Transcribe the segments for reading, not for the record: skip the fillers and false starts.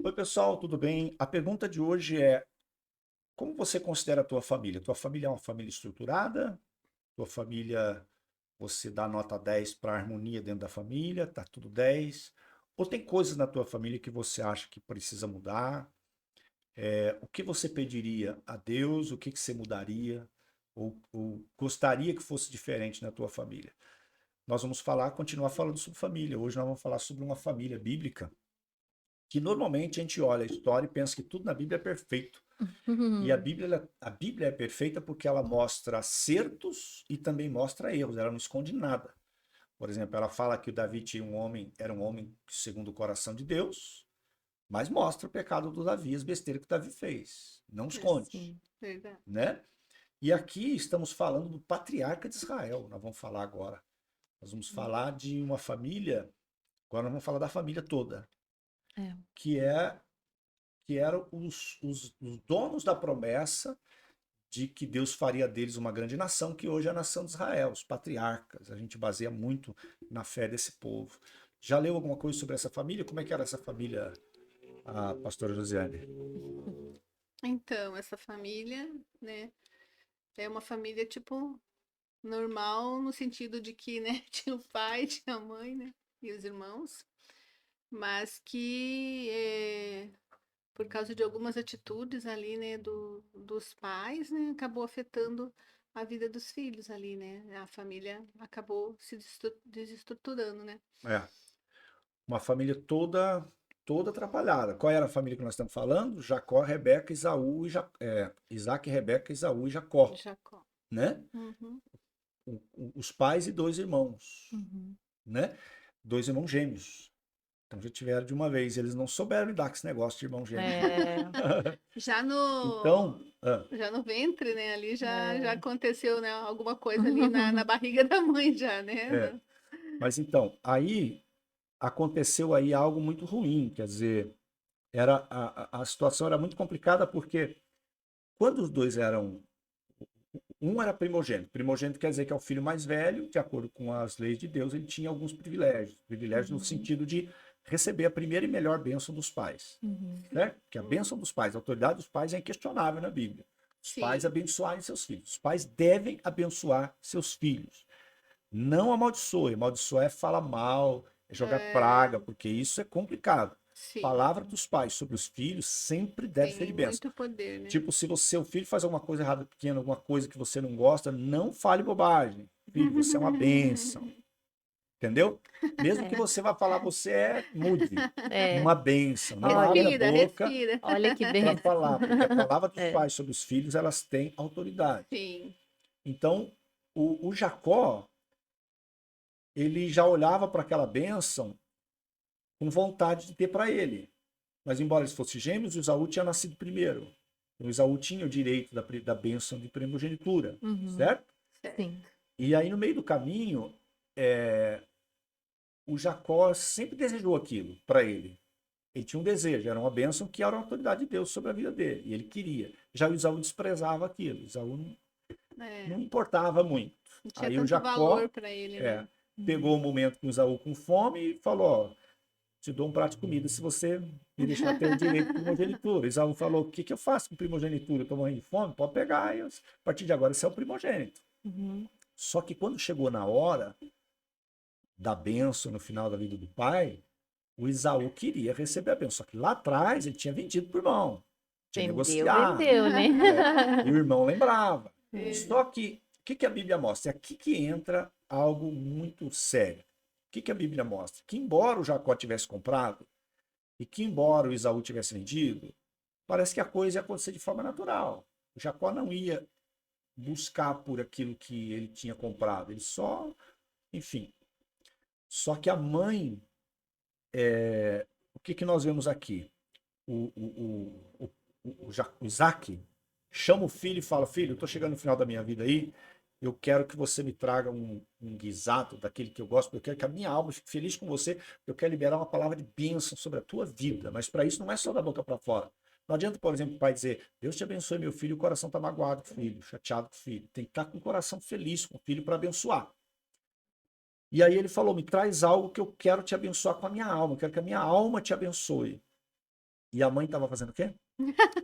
Oi, pessoal, tudo bem? A pergunta de hoje é: como você considera a tua família? Tua família é uma família estruturada? Tua família, você dá nota 10 para a harmonia dentro da família, tá tudo 10? Ou tem coisas na tua família que você acha que precisa mudar? O que você pediria a Deus? O que que você mudaria? Ou gostaria que fosse diferente na tua família? Nós vamos continuar falando sobre família. Hoje nós vamos falar sobre uma família bíblica que normalmente a gente olha a história e pensa que tudo na Bíblia é perfeito. E a Uhum. Bíblia, a Bíblia é perfeita porque ela mostra acertos e também mostra erros, ela não esconde nada. Por exemplo, ela fala que o Davi era um homem segundo o coração de Deus, mas mostra o pecado do Davi, as besteiras que o Davi fez. Não esconde, Sim, verdade. né? E aqui estamos falando do patriarca de Israel, nós vamos falar agora. Nós vamos falar de uma família, agora nós vamos falar da família toda, É. que é que eram os donos da promessa de que Deus faria deles uma grande nação, que hoje é a nação de Israel, os patriarcas. A gente baseia muito na fé desse povo. Já leu alguma coisa sobre essa família? Como é que era essa família, a pastora Josiane? Então, essa família, né, é uma família, tipo, normal no sentido de que, né, tinha o pai, tinha a mãe, né, e os irmãos, mas que, por causa de algumas atitudes ali, né, dos pais, né, acabou afetando a vida dos filhos ali, né, a família acabou se desestruturando, né. É, uma família toda atrapalhada. Qual era a família que nós estamos falando? Jacó, Rebeca, Isaú Isaac, Rebeca, Isaú e Jacó, Jacó. né? Uhum, Os pais e dois irmãos, uhum. né? Dois irmãos gêmeos. Então já tiveram de uma vez. Eles não souberam lidar com esse negócio de irmão gêmeo, não. É, já Então, no já no ventre, né, ali já é, aconteceu, né, alguma coisa ali na barriga da mãe já, né, é. Mas então, aí aconteceu aí algo muito ruim, quer dizer, a situação era muito complicada porque quando os dois eram, um era primogênito. Primogênito quer dizer que é o filho mais velho, de acordo com as leis de Deus, ele tinha alguns privilégios. Privilégios no Uhum, sentido de receber a primeira e melhor bênção dos pais. uhum. Certo? Que a bênção dos pais, a autoridade dos pais é inquestionável na Bíblia. Os pais Sim, abençoarem seus filhos. Os pais devem abençoar seus filhos. Não amaldiçoe. Amaldiçoar é falar mal, é jogar praga, é, porque isso é complicado. sim, Palavra dos pais sobre os filhos sempre deve ser de tem bênção. muito poder, né. Tipo, se você, seu filho faz alguma coisa errada pequena, alguma coisa que você não gosta, não fale bobagem. Filho, você é uma bênção. Entendeu? Mesmo que É, você vá falar, você mude. é. Uma bênção. Não abre a Respira, boca respira. Olha que para benção. falar, porque a palavra dos É, pais sobre os filhos, elas têm autoridade. sim. Então, o Jacó, ele já olhava para aquela bênção com vontade de ter para ele. Mas embora eles fossem gêmeos, o Esaú tinha nascido primeiro. O Esaú tinha o direito da bênção de primogenitura, Uhum, certo? sim. E aí, no meio do caminho, é, o Jacó sempre desejou aquilo para ele. Ele tinha um desejo, era uma bênção que era a autoridade de Deus sobre a vida dele, e ele queria. Já o Isaú desprezava aquilo, Isaú não É, importava muito. não tinha Aí o tanto Jacó valor para ele, é, né. Uhum. pegou o momento com o Isaú com fome e falou: Ó, te dou um prato de comida se você me deixar ter o direito de primogenitura. Isaú falou: O que, que eu faço com primogenitura? Eu tô morrendo de fome? Pode pegar, a partir de agora você é o primogênito. Uhum. Só que quando chegou na hora da bênção no final da vida do pai, o Isaú queria receber a bênção. Só que lá atrás ele tinha vendido para o irmão, tinha Vendeu, negociado. vendeu, né. E o irmão lembrava. É. Só que o que, que a Bíblia mostra? É aqui que entra algo muito sério. O que, que a Bíblia mostra? Que embora o Jacó tivesse comprado e que embora o Isaú tivesse vendido, parece que a coisa ia acontecer de forma natural. O Jacó não ia buscar por aquilo que ele tinha comprado. Ele só, enfim. Só que a mãe, o que, que nós vemos aqui? O Isaac chama o filho e fala: Filho, eu estou chegando no final da minha vida aí, eu quero que você me traga um guisado daquele que eu gosto, porque eu quero que a minha alma fique feliz com você, eu quero liberar uma palavra de bênção sobre a tua vida, mas para isso não é só da boca para fora. Não adianta, por exemplo, o pai dizer: Deus te abençoe, meu filho, e o coração está magoado com o filho, chateado com o filho. Tem que estar com o coração feliz com o filho para abençoar. E aí ele falou: Me traz algo que eu quero te abençoar com a minha alma, eu quero que a minha alma te abençoe. E a mãe estava fazendo o quê?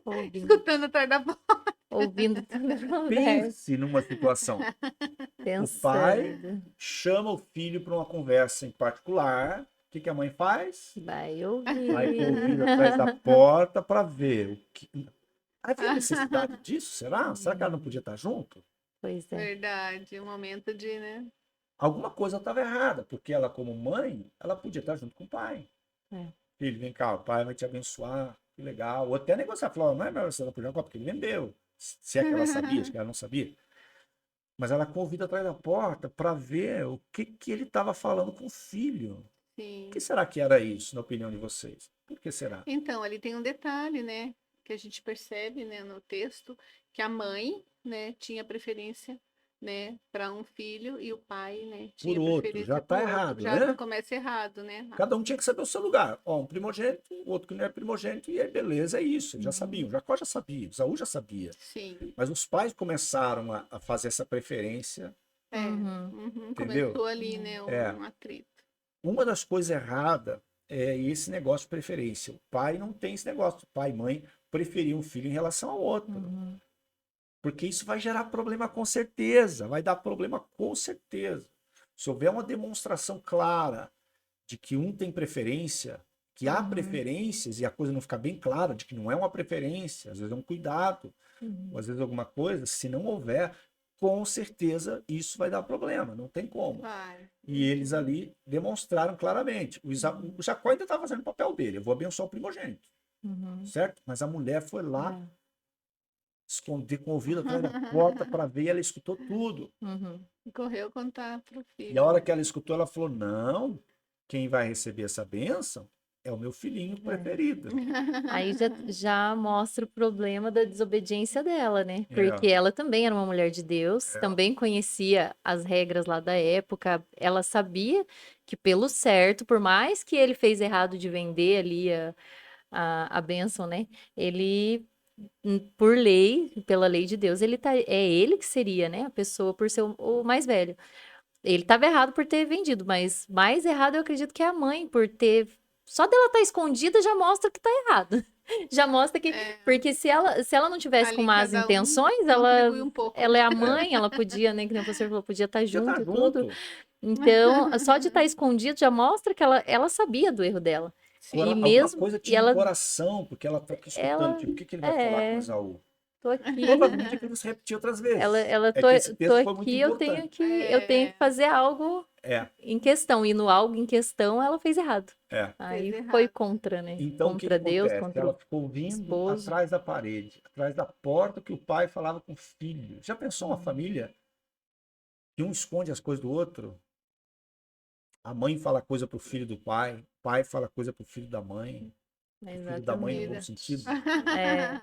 Ouvindo, Escutando atrás da porta. ouvindo toda a conversa, Pense numa situação. O pai pensando. chama o filho para uma conversa em particular. O que que a mãe faz? Vai Vai com o ouvido ouvir. atrás da porta para ver o que. Havia necessidade disso? Será? Será que ela não podia estar junto? Pois é. Verdade, um momento de, né? Alguma coisa estava errada, porque ela, como mãe, ela podia estar junto com o pai. É. Filho, vem cá, o pai vai te abençoar, que legal. Ou até negociar, falar, não é melhor você não podia, porque ele vendeu. Se é que ela sabia, acho que ela não sabia. Mas ela convida atrás da porta para ver o que que ele estava falando com o filho. O Sim. que será que era isso, na opinião de vocês? Por que será? Então, ali tem um detalhe, né? Que a gente percebe, né, no texto, que a mãe, né, tinha preferência, né, para um filho e o pai, né, Por tinha outro, preferência já por está outro. errado, Já né? começa errado, né? Cada um tinha que saber o seu lugar. Ó, um primogênito, o outro que não é primogênito, e aí beleza, é isso. Eles já sabiam. Jacó já sabia, Esaú já sabia. Sim. Mas os pais começaram a fazer essa preferência, É. Uhum. entendeu? Começou ali, né, É. um atrito. Uma das coisas erradas é esse negócio de preferência. O pai não tem esse negócio. Pai e mãe preferir um filho em relação ao outro. Uhum. Porque isso vai gerar problema com certeza. Vai dar problema com certeza. Se houver uma demonstração clara de que um tem preferência, que há Uhum. preferências e a coisa não ficar bem clara de que não é uma preferência, às vezes é um cuidado, Uhum. ou às vezes alguma coisa, se não houver, com certeza isso vai dar problema, não tem como. Vai. E eles ali demonstraram claramente. O Jacó ainda estava fazendo o papel dele, eu vou abençoar o primogênito, Uhum. certo? Mas a mulher foi lá É. esconder com o ouvido atrás da porta para ver e ela escutou tudo. Uhum. Correu contar pro filho. E a hora que ela escutou, ela falou: não, quem vai receber essa bênção é o meu filhinho preferido. Aí já mostra o problema da desobediência dela, né? É. Porque ela também era uma mulher de Deus, É. também conhecia as regras lá da época. Ela sabia que pelo certo, por mais que ele fez errado de vender ali a bênção, né? Ele, por lei, pela lei de Deus, é ele que seria, né? A pessoa por ser o mais velho. Ele estava errado por ter vendido, mas mais errado eu acredito que é a mãe por ter. Só dela estar escondida já mostra que tá errado. Já mostra que. É. Porque se ela não tivesse com Ali más cada um intenções, contribui um pouco, ela é né? a mãe, ela podia, né? Que nem o professor falou, podia estar Já tá junto e tudo. junto. Então, só de estar escondido já mostra que ela sabia do erro dela. Sim. E Alguma mesmo. coisa E tinha no ela. coração, porque ela tá aqui escutando, Ela. tipo, o que que ele vai falar com É. Esaú? Tô aqui. Provavelmente aquilo se repetiu outras vezes. Ela É tô, que esse tô texto foi muito aqui, eu tenho importante. que fazer algo É, em questão. E no algo em questão, ela fez errado. é. Aí Fez foi errado. contra, né? Então, o que que Contra Deus, acontece? contra Ela o ficou ouvindo esposo. atrás da parede, atrás da porta que o pai falava com o filho. Já pensou Uhum. uma família que um esconde as coisas do outro? A mãe fala coisa pro filho do pai, o pai fala coisa pro filho da mãe, pro filho da mãe no bom Exatamente. sentido, É,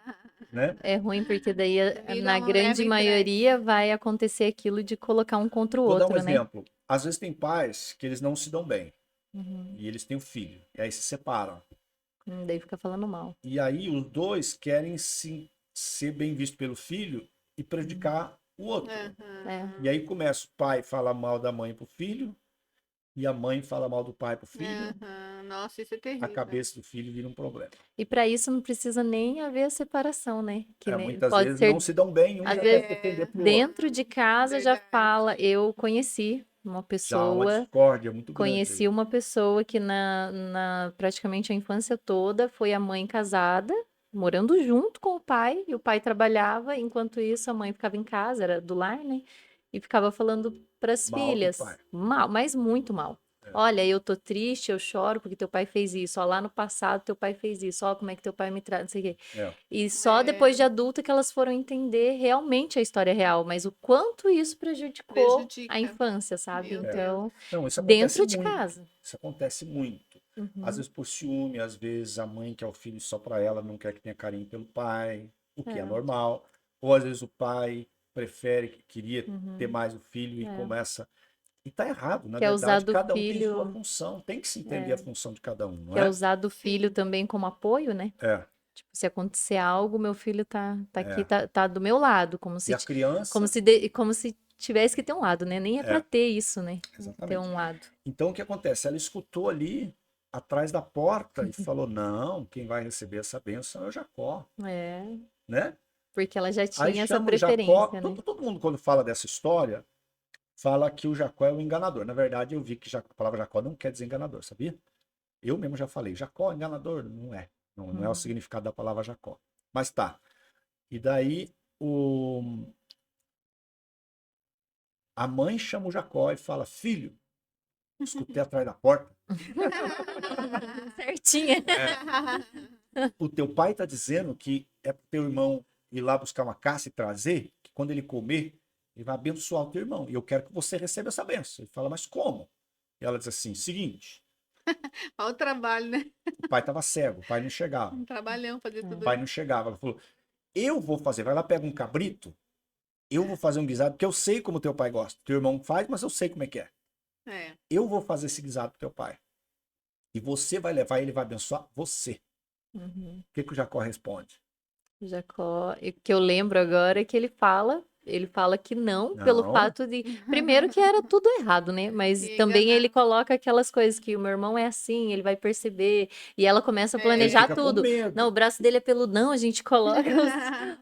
né? é ruim porque daí, Vira na um grande leva e maioria, vai acontecer aquilo de colocar um contra o Vou dar um outro, né? exemplo. Às vezes tem pais que eles não se dão bem Uhum. e eles têm um filho, e aí se separam. Daí fica falando mal. E aí os dois querem ser bem visto pelo filho e prejudicar o outro. Aham. É. E aí começa o pai falar mal da mãe pro filho e a mãe fala mal do pai pro filho. Aham. Nossa, isso é A terrível. cabeça do filho vira um problema. E para isso não precisa nem haver a separação, né? Que Muitas pode vezes ser não se dão bem, um às já vezes, quer defender pro outro. dentro de casa já Verdade. fala. Eu conheci uma Já há uma pessoa. discórdia muito grande. Conheci aí. uma pessoa que praticamente a infância toda foi a mãe casada, morando junto com o pai, e o pai trabalhava, enquanto isso a mãe ficava em casa, era do lar, né? E ficava falando para as Mal do filhas, pai. mal, mas muito mal. É. Olha, eu tô triste, eu choro porque teu pai fez isso. Ó, lá no passado teu pai fez isso. Ó, como é que teu pai me trata, não sei o quê. É. E só É. depois de adulta que elas foram entender realmente a história real, mas o quanto isso prejudicou Prejudica. a infância, sabe? Meu Então, Não, isso acontece dentro de muito. casa. Isso acontece muito. Uhum. Às vezes por ciúme, às vezes a mãe quer o filho só para ela, não quer que tenha carinho pelo pai, o que é É. normal. Ou às vezes o pai prefere, queria Uhum. ter mais o filho e É. começa. E tá errado, na Quer usar verdade, do cada um tem filho- sua função, tem que se entender É. a função de cada um, não Quer é? usar do filho Sim. também como apoio, né? É. Tipo, se acontecer algo, meu filho tá aqui, É. tá do meu lado, como E se, a criança. como se tivesse que ter um lado, né? Nem é pra É. ter isso, né? Ter Exatamente. um lado. Então o que acontece? Ela escutou ali atrás da porta e falou: não, quem vai receber essa bênção é o Jacó, É, né? porque ela já Aí tinha essa chama o Jacó. preferência, né? Todo mundo, quando fala dessa história, fala que o Jacó é o enganador. Na verdade, eu vi que a palavra Jacó não quer dizer enganador, sabia? Eu mesmo já falei, Jacó, enganador, não é. Não é o significado da palavra Jacó. Mas tá. E daí a mãe chama o Jacó e fala: filho, escutei atrás da porta. Certinha. O teu pai está dizendo que é pro teu irmão ir lá buscar uma caça e trazer, que quando ele comer, ele vai abençoar o teu irmão. E eu quero que você receba essa bênção. Ele fala: mas como? E ela diz assim: seguinte, Olha o trabalho, né? o pai estava cego, o pai não enxergava. Um trabalhão fazer O tudo pai isso. não enxergava. Ela falou: eu vou fazer. Vai lá, pega um cabrito, eu vou fazer um guisado, porque eu sei como teu pai gosta. Teu irmão faz, mas eu sei como é que é. É. Eu vou fazer esse guisado pro teu pai. E você vai levar, ele vai abençoar você. Uhum. O que que o Jacó responde? Jacó, e o que eu lembro agora é que ele fala que não, pelo Não. fato de, primeiro que era tudo errado, né? Mas Ia também enganar. ele coloca aquelas coisas que o meu irmão é assim, ele vai perceber, e ela começa a É. Ele planejar fica com tudo. medo. Não, o braço dele é peludo, não, a gente coloca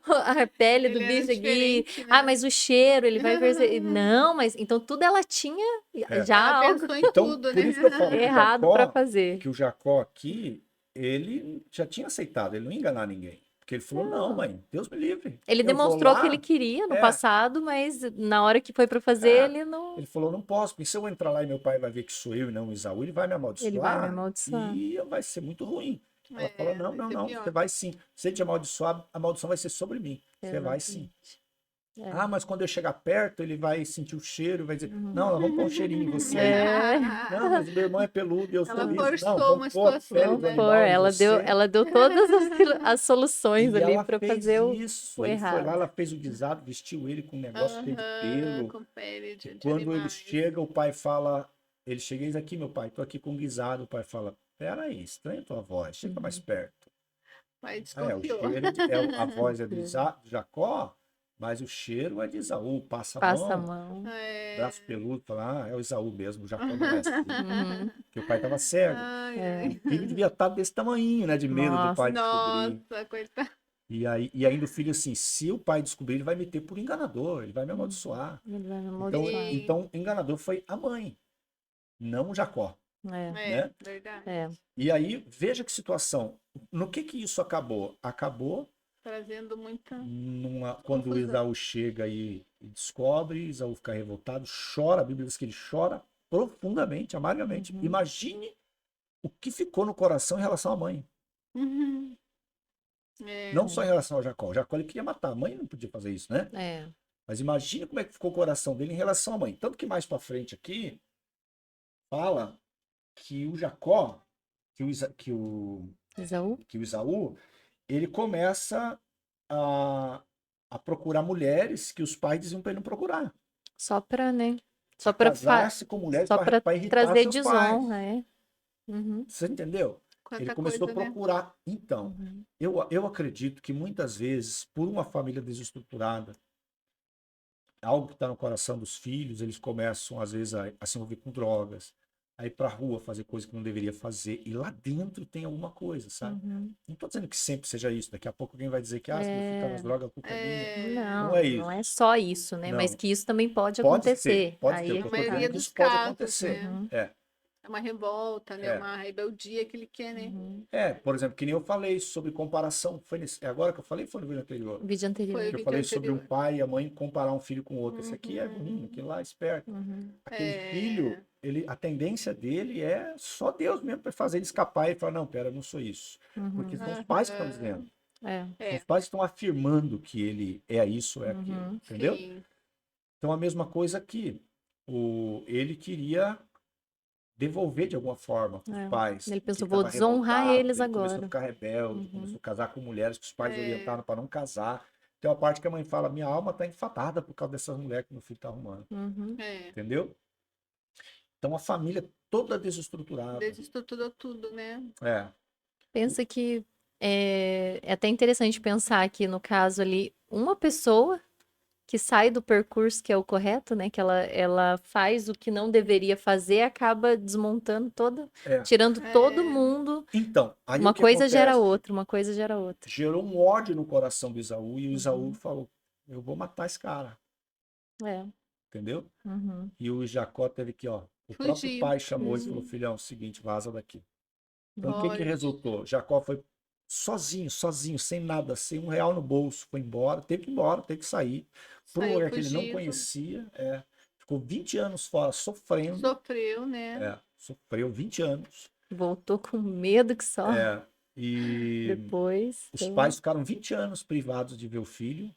a pele do Ele era bicho aqui. diferente, Ah, né? mas o cheiro, ele vai perceber. Não, mas então tudo ela tinha É. já Ela algo pensou em Então, tudo, por né? isso que eu falo errado para fazer. que o Jacó aqui, ele já tinha aceitado, ele não ia enganar ninguém. Porque ele falou: não, Não. mãe, Deus me livre. Ele Eu vou demonstrou que ele lá. queria no É, passado, mas na hora que foi para fazer, é. ele não. Ele falou: não posso, porque se eu entrar lá e meu pai vai ver que sou eu e não o Esaú, ele vai me Ele vai me amaldiçoar amaldiçoar. e vai ser muito ruim. Ela fala: É, não, vai não, ser não, você pior. vai sim. Se ele te amaldiçoar, a maldição vai ser sobre mim. Você vai sim. Exatamente. É. Ah, mas quando eu chegar perto, ele vai sentir o cheiro e vai dizer: não, nós vamos pôr um cheirinho em você aí. É. Não, mas o meu irmão é peludo e eu sou Ela liso. Não, forçou vamos uma pôr pele situação, do Vamos né? pôr, animal em você. ela deu todas as soluções E ali ela para fez fazer isso. o Aí foi lá, errado. ela fez o guisado, vestiu ele com um negócio cheio de Aham, pelo. com pele E de quando ele animais. chega, o pai fala: ele chega e diz: aqui, meu pai, tô aqui com um guisado. O pai fala: peraí, estranha a tua voz, chega mais perto. Pai Ah, é, o desconfiou. cheiro a voz é de Jacó, mas o cheiro é de Esaú. Passa a Passa a mão, mão. braço É. peludo, fala: ah, é o Esaú mesmo, o Jacó não é assim. Uhum. Porque o pai estava cego. Ai, É. O ai. filho devia estar desse tamanho, né? De medo do Nossa. pai descobrir. Nossa, coitado. E ainda o filho assim: se o pai descobrir, ele vai me ter por enganador, ele vai me amaldiçoar. Ele vai me Então, amaldiçoar. Sim, então enganador foi a mãe, não o Jacó, É, né? verdade. é. E aí, veja que situação. No que isso acabou? Acabou Trazendo muita quando o confusão. Esaú chega e descobre, Esaú fica revoltado, chora, a Bíblia diz que ele chora profundamente, amargamente. Uhum. Imagine o que ficou no coração em relação à mãe. Uhum. É, Não só em relação ao Jacó. O Jacó ele queria matar, a mãe não podia fazer isso, né? É. Mas imagine como é que ficou o coração dele em relação à mãe. Tanto que mais para frente aqui, fala que o Jacó, que o, Isa- Esaú? que o Esaú, ele começa a, a procurar mulheres que os pais diziam para ele não procurar. Só para, né? A Só para casar-se com mulheres só para para irritar trazer seus pais. desonra, é. Uhum. Você entendeu? Ele quanta começou coisa, a né? procurar. Então, Uhum. eu acredito que muitas vezes, por uma família desestruturada, algo que está no coração dos filhos, eles começam, às vezes, a se envolver com drogas, a ir para a rua fazer coisas que não deveria fazer, e lá dentro tem alguma coisa, sabe? Uhum. Não estou dizendo que sempre seja isso, daqui a pouco alguém vai dizer que, se meu filho está nas É, drogas, a culpa é minha. É, Não não, é não é isso. só isso, né? Mas Não. que isso também pode acontecer. Pode ter. Aí O é que na eu que estou dizendo é maioria tá. que dos isso pode casos, acontecer. né? Uhum. É, É uma revolta, né? é. Uma rebeldia que ele quer, né? Uhum. Por exemplo, que nem eu falei sobre comparação. É agora que eu falei, foi no vídeo anterior. Vídeo Foi anterior. o Que eu vídeo falei sobre um anterior. pai e a mãe comparar um filho com o outro. Esse aqui é Uhum. bonito, aquele lá é esperto. Uhum. Aquele filho, É, a tendência dele é só Deus mesmo para fazer ele escapar e falar: não, pera, eu não sou isso. Porque Uhum. são os pais que estão aham. dizendo. É. São os É, pais que estão afirmando que ele é isso, é aquilo. Uhum. Entendeu? sim. Então a mesma coisa aqui. Ele queria devolver de alguma forma para os É. pais Ele que pensou, vou estava desonrar revoltado, eles ele começou a agora. ficar rebelde, Uhum. começou a casar com mulheres que os pais É, orientaram para não casar. Tem uma parte que a mãe fala: minha alma está enfadada por causa dessas mulheres que meu filho está arrumando. Uhum. é. Entendeu? Então a família toda desestruturada. Desestruturou tudo, né? É, Pensa que é até interessante pensar que, no caso ali, uma pessoa que sai do percurso que é o correto, né? Que ela faz o que não deveria fazer, acaba desmontando toda, É. tirando todo É. mundo. Então, aí Uma o que coisa gera acontece? outra, uma coisa gera outra. Gerou um ódio no coração do Esaú e o Esaú Uhum. falou: eu vou matar esse cara, É. entendeu? Uhum. E o Jacó teve que, ó, o próprio Fugiu. pai chamou e falou: Fugiu. filhão, é o seguinte, vaza daqui. Então, o que Pode. resultou? Jacó foi sozinho, sem nada, sem R$ 1 no bolso, foi embora, teve que ir embora, teve que sair para um Saiu lugar que ele não fugido. conhecia, ficou 20 anos fora, sofrendo, Sofreu, né? sofreu 20 anos, Voltou com medo que só. e Depois. os Então, pais ficaram 20 anos privados de ver o filho,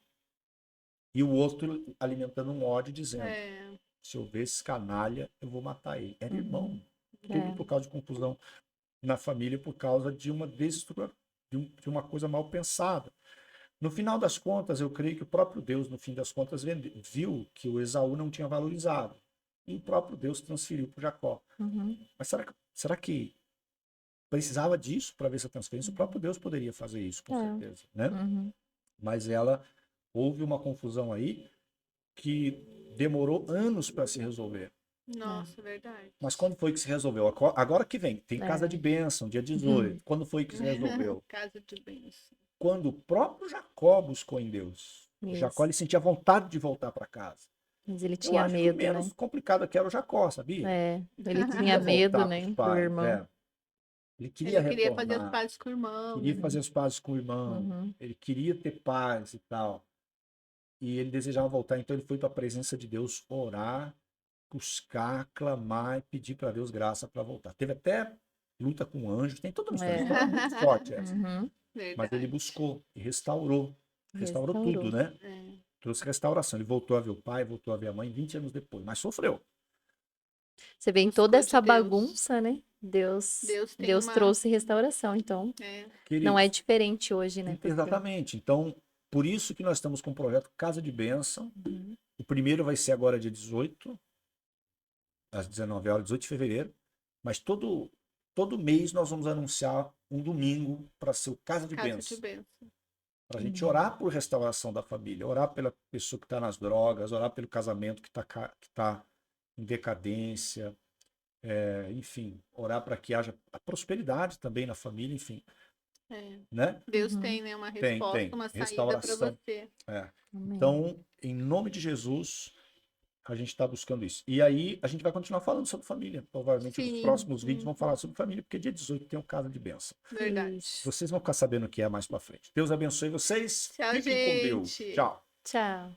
e o outro alimentando um ódio, dizendo: É. se eu ver esse canalha, eu vou matar ele. Era irmão. Tudo É. por causa de confusão na família, por causa de uma desestrutura, de uma coisa mal pensada. No final das contas, eu creio que o próprio Deus, no fim das contas, viu que o Esaú não tinha valorizado. E o próprio Deus transferiu para Jacó. Uhum. Mas será que precisava disso para ver essa transferência? O próprio Deus poderia fazer isso, com certeza, né? Uhum. Mas houve uma confusão aí que demorou anos para se resolver. Nossa, verdade. Mas quando foi que se resolveu? Agora que vem, tem casa de bênção, dia 18. Quando foi que se resolveu? Casa de bênção. Quando o próprio Jacó buscou em Deus. O Jacó, ele sentia vontade de voltar para casa. Mas ele Eu tinha acho que o medo, né? menos complicado aqui era o Jacó, sabia? Ele Ele tinha queria medo, voltar para os né, do pais, irmão. Ele queria Ele queria fazer os retornar, pazes com o irmão, queria né? fazer os pazes com o irmão, Uhum. ele queria ter paz e tal. E ele desejava voltar, então ele foi para a presença de Deus orar, buscar, clamar e pedir para Deus graça para voltar. Teve até luta com anjos, tem toda uma história, história muito forte essa. Uhum. Mas ele Verdade. buscou e restaurou tudo, Restaurou. né? É. Trouxe restauração. Ele voltou a ver o pai, voltou a ver a mãe 20 anos depois, mas sofreu. Você vê em Buscou toda de essa Deus. bagunça, né? Deus tem Deus uma. trouxe restauração, então É. não é Queridos, diferente hoje, né, pastor? exatamente. Então, por isso que nós estamos com o projeto Casa de Bênção. Uhum. O primeiro vai ser agora dia 18, às 19 horas, 18 de fevereiro. Mas todo mês nós vamos anunciar um domingo para ser o Casa de Casa de Bênção. bênção. Para a gente Uhum. orar por restauração da família, orar pela pessoa que está nas drogas, orar pelo casamento que tá em decadência, enfim, orar para que haja a prosperidade também na família, enfim, É. né? Deus Uhum. tem, né, uma Tem, resposta, uma saída para restauração. você. Amém. Então, em nome de Jesus, a gente está buscando isso. E aí, a gente vai continuar falando sobre família. Provavelmente os Sim. próximos vídeos vão falar sobre família, porque dia 18 tem um Casa de Bênção. Verdade. Isso. Vocês vão ficar sabendo o que é mais para frente. Deus abençoe vocês. Tchau, Fiquem com Deus. gente. Tchau. Tchau.